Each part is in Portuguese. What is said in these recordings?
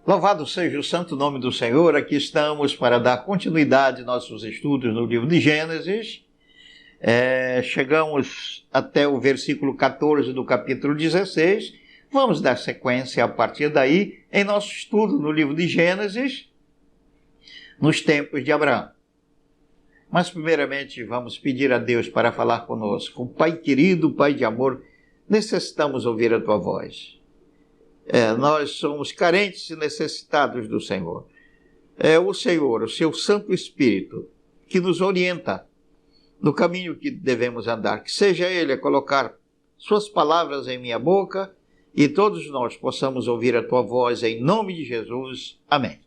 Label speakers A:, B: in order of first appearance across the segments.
A: Louvado seja o santo nome do Senhor. Aqui estamos para dar continuidade aos nossos estudos no livro de Gênesis. Chegamos até o versículo 14 do capítulo 16. Vamos dar sequência a partir daí em nosso estudo no livro de Gênesis, nos tempos de Abraão. Mas primeiramente vamos pedir a Deus para falar conosco. Pai querido, Pai de amor, necessitamos ouvir a Tua voz. Nós somos carentes e necessitados do Senhor. É o Senhor, o Seu Santo Espírito, que nos orienta no caminho que devemos andar. Que seja Ele a colocar Suas palavras em minha boca e todos nós possamos ouvir a Tua voz em nome de Jesus. Amém.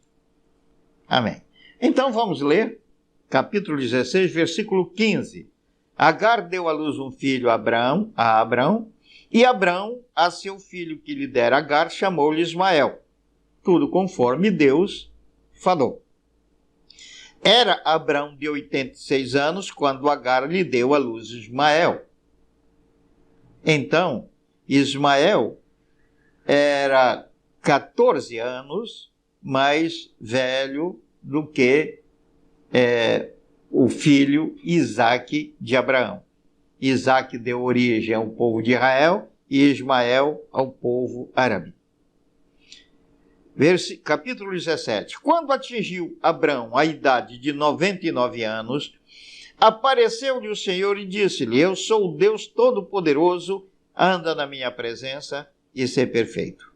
A: Amém. Então vamos ler capítulo 16, versículo 15. Agar deu à luz um filho a Abrão, e Abrão, a seu filho que lhe dera Agar, chamou-lhe Ismael. Tudo conforme Deus falou. Era Abrão de 86 anos quando Agar lhe deu à luz Ismael. Então, Ismael era 14 anos mais velho do que o filho Isaque de Abraão. Isaque deu origem ao povo de Israel e Ismael ao povo árabe. Capítulo 17. Quando atingiu Abrão a idade de 99 anos, apareceu-lhe o Senhor e disse-lhe: Eu sou o Deus Todo-Poderoso, anda na minha presença e sê perfeito.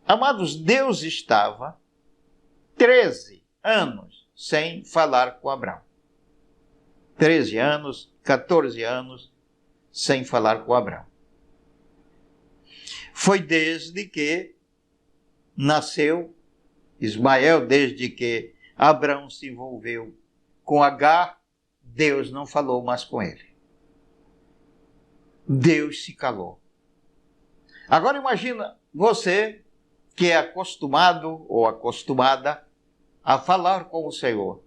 A: Amados, Deus estava 13 anos sem falar com Abrão. 13 anos, 14 anos sem falar com Abrão. Foi desde que nasceu Ismael, desde que Abrão se envolveu com Agar, Deus não falou mais com ele. Deus se calou. Agora imagina você que é acostumado ou acostumada a falar com o Senhor,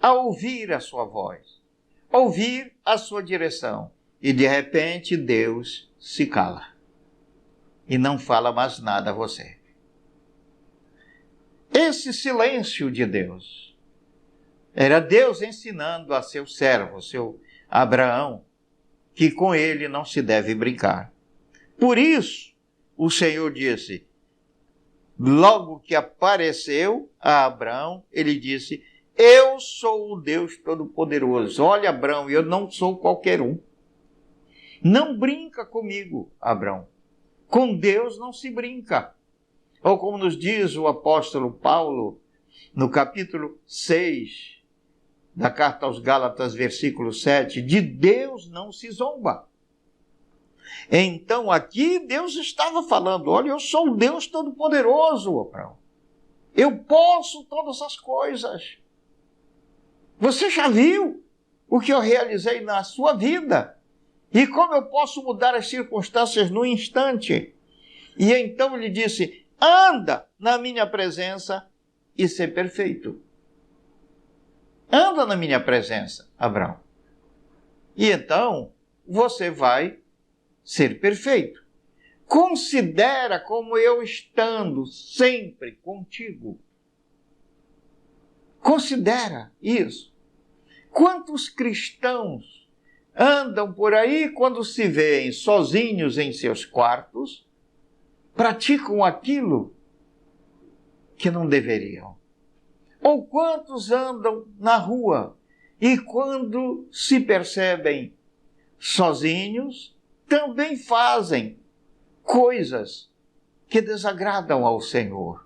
A: a ouvir a sua voz, ouvir a sua direção, e de repente Deus se cala e não fala mais nada a você. Esse silêncio de Deus era Deus ensinando a seu servo, seu Abraão, que com ele não se deve brincar. Por isso, o Senhor disse, logo que apareceu a Abrão, ele disse: Eu sou o Deus Todo-Poderoso. Olha, Abrão, eu não sou qualquer um. Não brinca comigo, Abrão. Com Deus não se brinca. Ou como nos diz o apóstolo Paulo, no capítulo 6 da carta aos Gálatas, versículo 7, de Deus não se zomba. Então aqui Deus estava falando: olha, eu sou o Deus Todo-Poderoso, Abrão. Eu posso todas as coisas. Você já viu o que eu realizei na sua vida? E como eu posso mudar as circunstâncias no instante? E então ele disse: anda na minha presença e ser perfeito. Anda na minha presença, Abrão. E então você vai ser perfeito. Considera como eu estando sempre contigo. Considera isso. Quantos cristãos andam por aí quando se veem sozinhos em seus quartos, praticam aquilo que não deveriam? Ou quantos andam na rua e quando se percebem sozinhos, também fazem coisas que desagradam ao Senhor?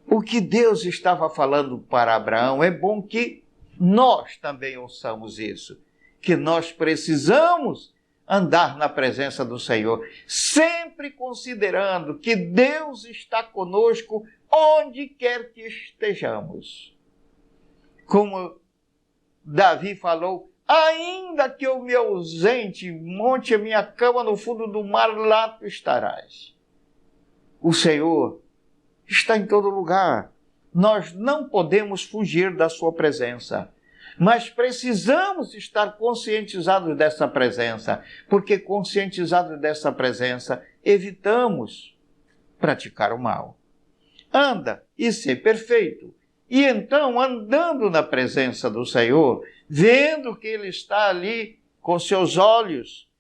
A: O que Deus estava falando para Abraão, é bom que nós também ouçamos isso, que nós precisamos andar na presença do Senhor, sempre considerando que Deus está conosco onde quer que estejamos. Como Davi falou: ainda que eu me ausente, monte a minha cama no fundo do mar, lá tu estarás. O Senhor está em todo lugar. Nós não podemos fugir da sua presença, mas precisamos estar conscientizados dessa presença, porque conscientizados dessa presença, evitamos praticar o mal. Anda e ser perfeito. E então, andando na presença do Senhor, vendo que Ele está ali com seus olhos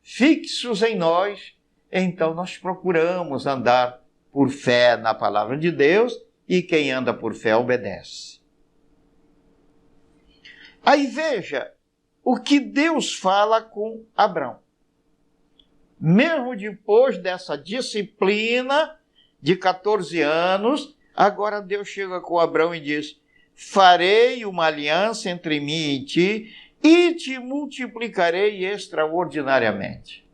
A: fixos em nós, então nós procuramos andar por fé na palavra de Deus, e quem anda por fé obedece. Aí veja o que Deus fala com Abrão. Mesmo depois dessa disciplina de 14 anos, agora Deus chega com Abrão e diz: farei uma aliança entre mim e ti, e te multiplicarei extraordinariamente.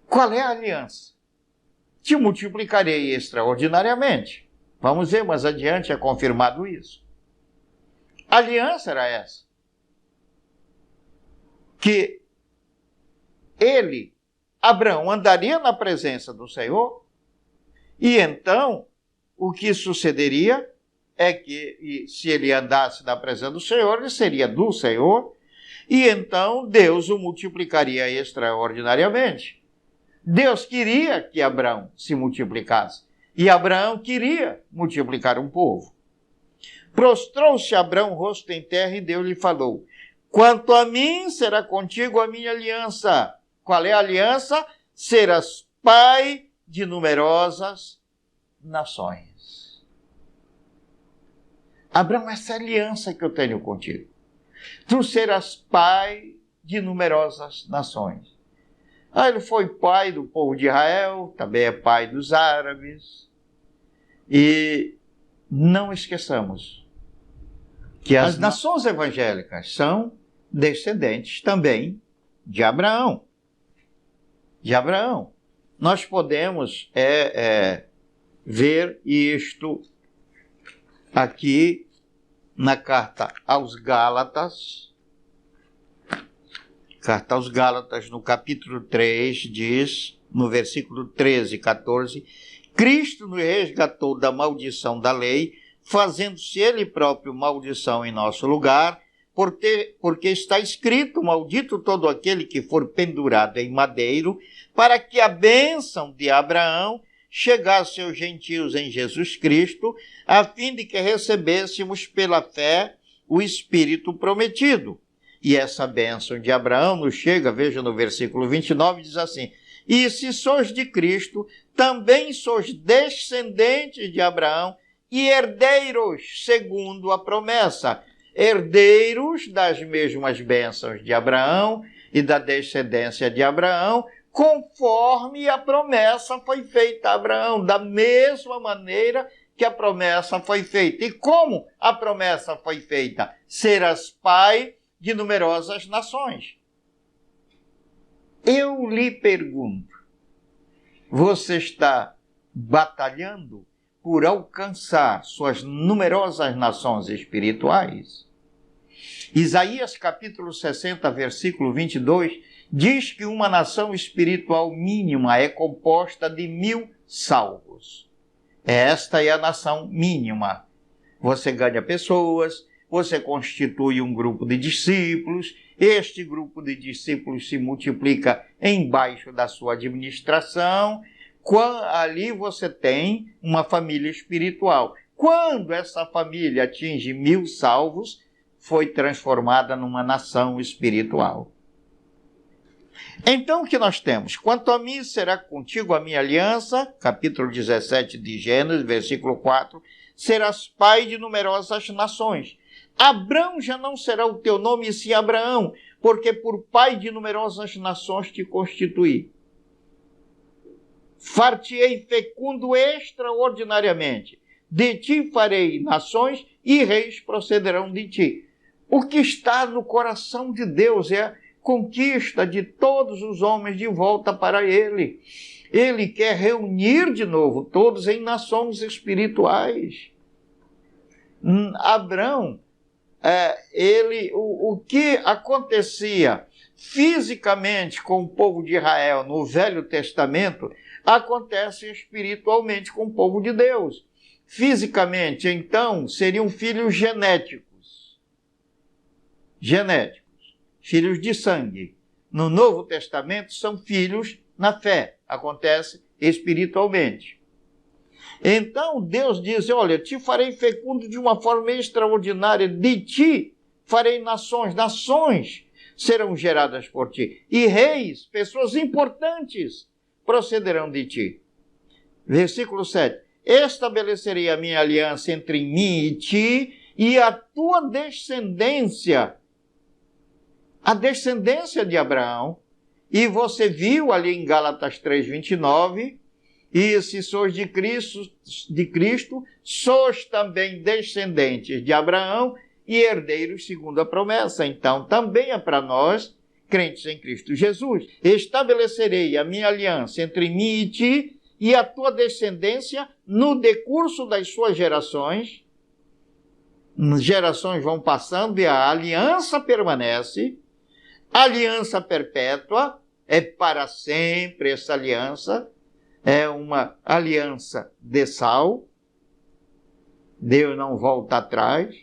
A: Qual é a aliança? Te multiplicarei extraordinariamente. Vamos ver, mais adiante é confirmado isso. A aliança era essa. Que ele, Abrão, andaria na presença do Senhor, e então o que sucederia é que, se ele andasse na presença do Senhor, ele seria do Senhor, e então Deus o multiplicaria extraordinariamente. Deus queria que Abrão se multiplicasse, e Abraão queria multiplicar um povo. Prostrou-se Abrão, rosto em terra, e Deus lhe falou: quanto a mim, será contigo a minha aliança. Qual é a aliança? Serás pai de numerosas nações. Abraão, essa é a aliança que eu tenho contigo. Tu serás pai de numerosas nações. Ele foi pai do povo de Israel, também é pai dos árabes. E não esqueçamos que as nações evangélicas são descendentes também de Abraão. De Abraão. Nós podemos ver isto aqui na carta aos Gálatas. Carta aos Gálatas, no capítulo 3, diz, no versículo 13 e 14, Cristo nos resgatou da maldição da lei, fazendo-se Ele próprio maldição em nosso lugar, porque está escrito: maldito todo aquele que for pendurado em madeiro, para que a bênção de Abraão chegasse aos gentios em Jesus Cristo, a fim de que recebêssemos pela fé o Espírito prometido. E essa bênção de Abraão nos chega, veja no versículo 29, diz assim: e se sois de Cristo, também sois descendentes de Abraão e herdeiros segundo a promessa. Herdeiros das mesmas bênçãos de Abraão e da descendência de Abraão, conforme a promessa foi feita a Abraão, da mesma maneira que a promessa foi feita. E como a promessa foi feita? Serás pai de numerosas nações. Eu lhe pergunto, você está batalhando por alcançar suas numerosas nações espirituais? Isaías capítulo 60, versículo 22, diz que uma nação espiritual mínima é composta de 1000 salvos. Esta é a nação mínima. Você ganha pessoas, você constitui um grupo de discípulos, este grupo de discípulos se multiplica embaixo da sua administração, ali você tem uma família espiritual. Quando essa família atinge 1000 salvos, foi transformada numa nação espiritual. Então o que nós temos? Quanto a mim, será contigo a minha aliança, capítulo 17 de Gênesis, versículo 4, serás pai de numerosas nações. Abrão já não será o teu nome, sim Abraão, porque por pai de numerosas nações te constituí. Far-te-ei fecundo extraordinariamente, de ti farei nações e reis procederão de ti. O que está no coração de Deus é a conquista de todos os homens de volta para Ele. Ele quer reunir de novo todos em nações espirituais. Abrão, o que acontecia fisicamente com o povo de Israel no Velho Testamento, acontece espiritualmente com o povo de Deus. Fisicamente, então, seriam filhos genéticos, filhos de sangue. No Novo Testamento, são filhos na fé, acontece espiritualmente. Então Deus diz, olha, te farei fecundo de uma forma extraordinária, de ti farei nações, nações serão geradas por ti, e reis, pessoas importantes, procederão de ti. Versículo 7, estabelecerei a minha aliança entre mim e ti, e a tua descendência, a descendência de Abraão, e você viu ali em Gálatas 3:29, e se sois de Cristo, sois também descendentes de Abraão e herdeiros segundo a promessa. Então, também é para nós, crentes em Cristo Jesus. Estabelecerei a minha aliança entre mim e ti e a tua descendência no decurso das suas gerações. Gerações vão passando e a aliança permanece. Aliança perpétua, é para sempre essa aliança. É uma aliança de sal. Deus não volta atrás.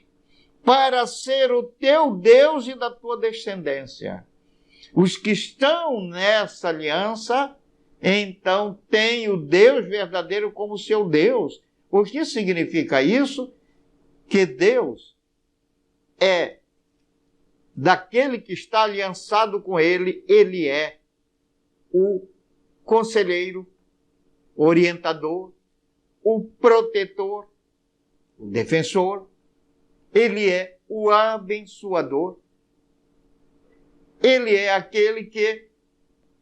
A: Para ser o teu Deus e da tua descendência. Os que estão nessa aliança, então, têm o Deus verdadeiro como seu Deus. O que significa isso? Que Deus é daquele que está aliançado com ele, ele é o conselheiro, orientador, o protetor, o defensor, ele é o abençoador, ele é aquele que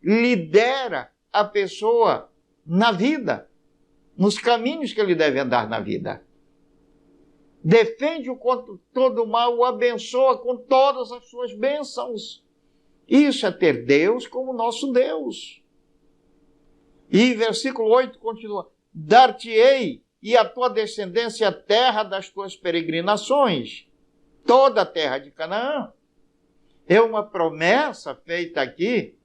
A: lidera a pessoa na vida, nos caminhos que ele deve andar na vida. Defende-o contra todo o mal, o abençoa com todas as suas bênçãos. Isso é ter Deus como nosso Deus. E versículo 8 continua, dar-te-ei e a tua descendência a terra das tuas peregrinações, toda a terra de Canaã. É uma promessa feita aqui,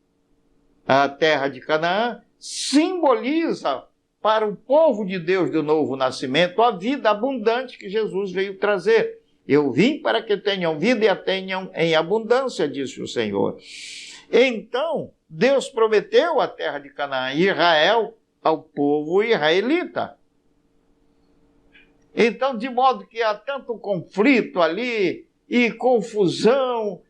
A: a terra de Canaã, simboliza para o povo de Deus do novo nascimento a vida abundante que Jesus veio trazer. Eu vim para que tenham vida e a tenham em abundância, disse o Senhor. Então, Deus prometeu a terra de Canaã e Israel ao povo israelita. Então, de modo que há tanto conflito ali e confusão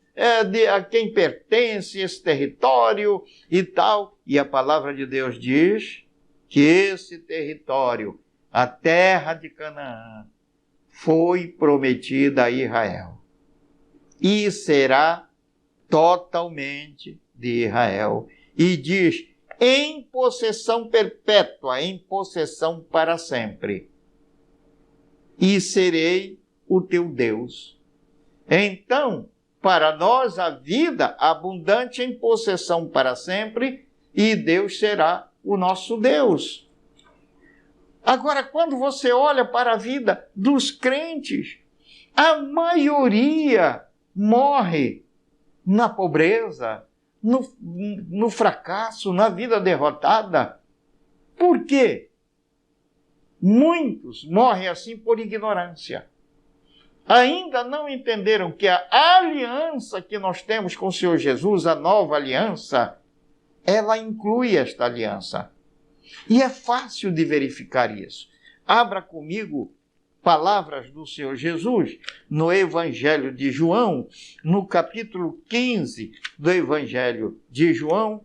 A: de a quem pertence esse território e tal. E a palavra de Deus diz que esse território, a terra de Canaã, foi prometida a Israel. E será totalmente de Israel. E diz, em possessão perpétua, em possessão para sempre. E serei o teu Deus. Então, para nós, a vida abundante em possessão para sempre, e Deus será o nosso Deus. Agora, quando você olha para a vida dos crentes, a maioria morre na pobreza, no fracasso, na vida derrotada. Por quê? Muitos morrem assim por ignorância. Ainda não entenderam que a aliança que nós temos com o Senhor Jesus, a nova aliança, ela inclui esta aliança. E é fácil de verificar isso. Abra comigo palavras do Senhor Jesus no Evangelho de João, no capítulo 15 do Evangelho de João,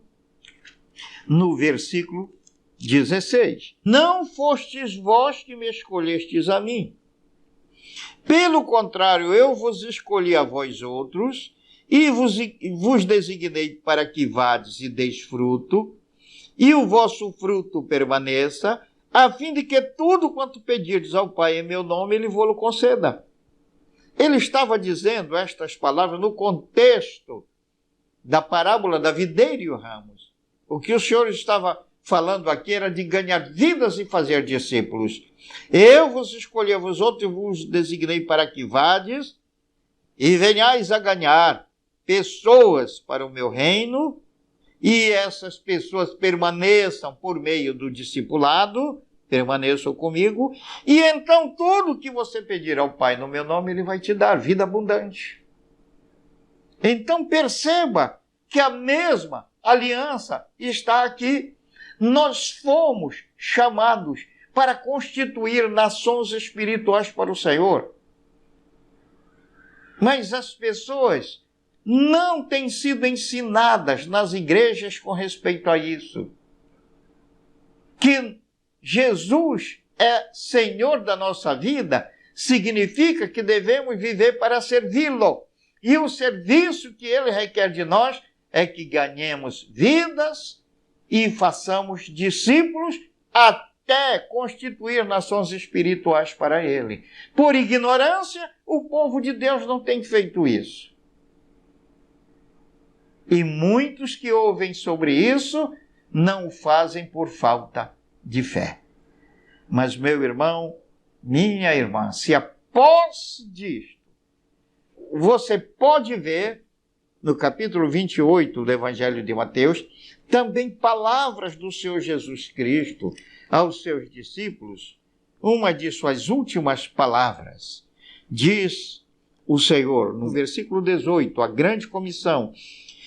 A: no versículo 16. Não fostes vós que me escolhestes a mim. Pelo contrário, eu vos escolhi a vós outros e vos designei para que vades e deis fruto, e o vosso fruto permaneça, a fim de que tudo quanto pedirdes ao Pai em meu nome, Ele vos conceda. Ele estava dizendo estas palavras no contexto da parábola da videira e o ramos. O que o Senhor estava falando aqui era de ganhar vidas e fazer discípulos. Eu vos escolhi a vós outros e vos designei para que vades e venhais a ganhar pessoas para o meu reino, e essas pessoas permaneçam por meio do discipulado, permaneçam comigo, e então tudo que você pedir ao Pai no meu nome, Ele vai te dar vida abundante. Então perceba que a mesma aliança está aqui. Nós fomos chamados para constituir nações espirituais para o Senhor. Mas as pessoas não têm sido ensinadas nas igrejas com respeito a isso. Que Jesus é Senhor da nossa vida significa que devemos viver para servi-lo. E o serviço que Ele requer de nós é que ganhemos vidas e façamos discípulos até constituir nações espirituais para Ele. Por ignorância, o povo de Deus não tem feito isso. E muitos que ouvem sobre isso não o fazem por falta de fé. Mas, meu irmão, minha irmã, se após disto, você pode ver no capítulo 28 do Evangelho de Mateus, também palavras do Senhor Jesus Cristo aos seus discípulos, uma de suas últimas palavras. Diz o Senhor, no versículo 18, a grande comissão: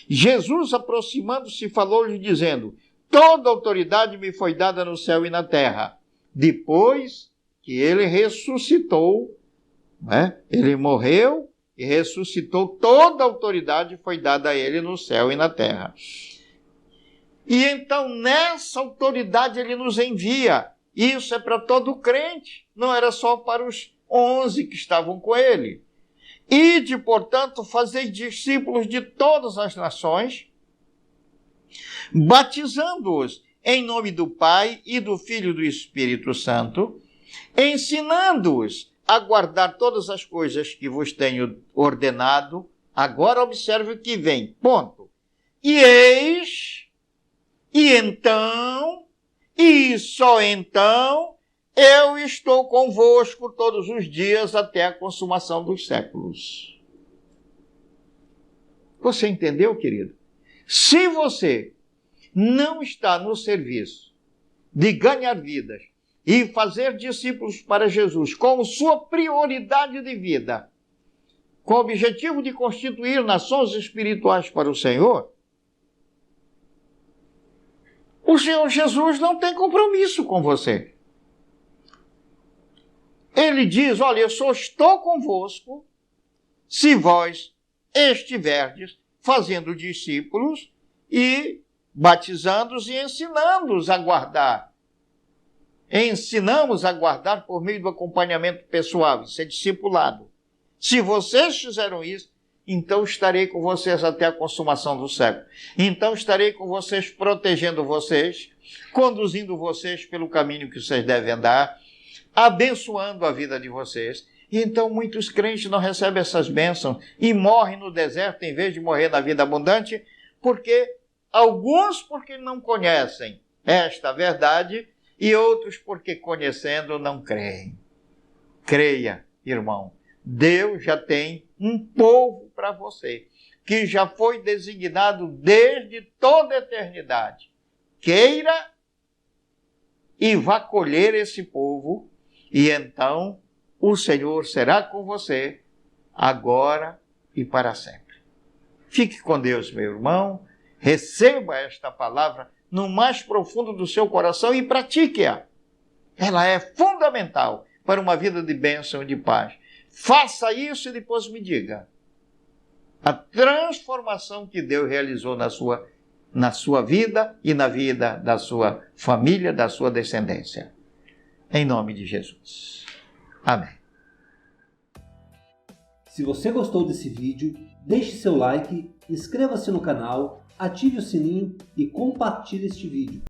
A: Jesus, aproximando-se, falou-lhe dizendo: toda autoridade me foi dada no céu e na terra. Depois que ele ressuscitou, ele morreu e ressuscitou, toda autoridade foi dada a ele no céu e na terra. E então nessa autoridade ele nos envia. Isso é para todo crente, não era só para os 11 que estavam com ele. Ide, portanto, fazei discípulos de todas as nações, batizando-os em nome do Pai e do Filho e do Espírito Santo, ensinando-os a guardar todas as coisas que vos tenho ordenado. Agora observe o que vem. Ponto. E eis, e então, e só então, eu estou convosco todos os dias até a consumação dos séculos. Você entendeu, querido? Se você não está no serviço de ganhar vidas e fazer discípulos para Jesus como sua prioridade de vida, com o objetivo de constituir nações espirituais para o Senhor, o Senhor Jesus não tem compromisso com você. Ele diz: olha, eu só estou convosco se vós estiverdes fazendo discípulos e batizando-os e ensinando-os a guardar. Ensinamos a guardar por meio do acompanhamento pessoal, isso é discipulado. Se vocês fizeram isso, então estarei com vocês até a consumação do século. Então estarei com vocês, protegendo vocês, conduzindo vocês pelo caminho que vocês devem andar, abençoando a vida de vocês. E então muitos crentes não recebem essas bênçãos e morrem no deserto em vez de morrer na vida abundante, porque alguns porque não conhecem esta verdade e outros porque conhecendo não creem. Creia, irmão, Deus já tem um povo para você, que já foi designado desde toda a eternidade. Queira e vá colher esse povo, e então o Senhor será com você, agora e para sempre. Fique com Deus, meu irmão, receba esta palavra no mais profundo do seu coração e pratique-a. Ela é fundamental para uma vida de bênção e de paz. Faça isso e depois me diga a transformação que Deus realizou na sua vida e na vida da sua família, da sua descendência. Em nome de Jesus. Amém.
B: Se você gostou desse vídeo, deixe seu like, inscreva-se no canal, ative o sininho e compartilhe este vídeo.